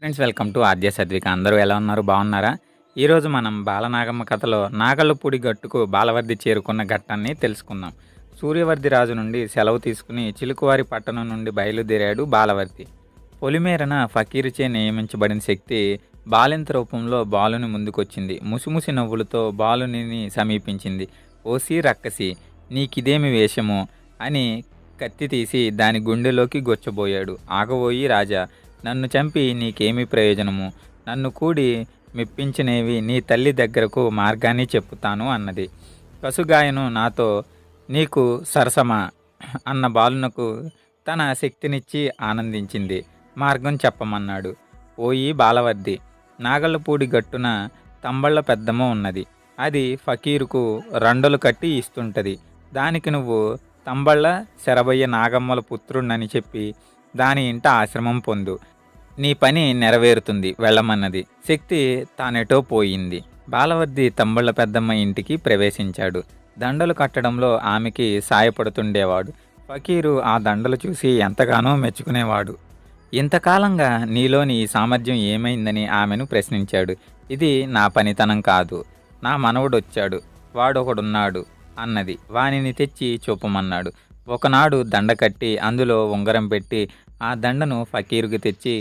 Friends, welcome to ఆద్య సద్విక. అందరూ ఎలా ఉన్నారు? బాగున్నారా? ఈరోజు మనం బాలనాగమ్మ కథలో నాగళ్ళపూడి గట్టుకు బాలవర్ది చేరుకున్న ఘట్టాన్ని తెలుసుకుందాం. సూర్యవర్ది రాజు నుండి సెలవు తీసుకుని చిలుకువారి పట్టణం నుండి బయలుదేరాడు బాలవర్ది. పొలిమేరన ఫకీరుచే నియమించబడిన శక్తి బాలింత రూపంలో బాలుని ముందుకొచ్చింది. ముసిముసి నవ్వులతో బాలునిని సమీపించింది. ఓసి రక్కసి, నీకిదేమి వేషము అని కత్తి తీసి దాని గుండెలోకి గొచ్చబోయాడు. ఆగబోయి రాజా, నన్ను చంపి నీకేమి ప్రయోజనము? నన్ను కూడి మెప్పించినేవి నీ తల్లి దగ్గరకు మార్గాన్ని చెప్పుతాను అన్నది. కసుగాయను నాతో నీకు సరసమా అన్న బాలునకు తన శక్తినిచ్చి ఆనందించింది. మార్గం చెప్పమన్నాడు. ఓయి బాలవర్ది, నాగళ్ళపూడి గట్టున తంబళ్ళ పెద్దమ్మ ఉన్నది. అది ఫకీరుకు రండలు కట్టి ఇస్తుంటది. దానికి నువ్వు తంబళ్ళ శరభయ్య నాగమ్మల పుత్రుణ్ణని చెప్పి దాని ఇంట ఆశ్రమం పొందు. నీ పని నెరవేరుతుంది వెళ్ళమన్నది. శక్తి తానెటో పోయింది. బాలవర్ది తంబళ్ళ పెద్దమ్మ ఇంటికి ప్రవేశించాడు. దండలు కట్టడంలో ఆమెకి సాయపడుతుండేవాడు. ఫకీరు ఆ దండలు చూసి ఎంతగానో మెచ్చుకునేవాడు. ఇంతకాలంగా నీలోని ఈ సామర్థ్యం ఏమైందని ఆమెను ప్రశ్నించాడు. ఇది నా పనితనం కాదు, నా మనవడొచ్చాడు, వాడొకడున్నాడు అన్నది. వానిని తెచ్చి చూపమన్నాడు. ఒకనాడు దండ కట్టి అందులో ఉంగరం పెట్టి ఆ దండను ఫకీరుకి తెచ్చి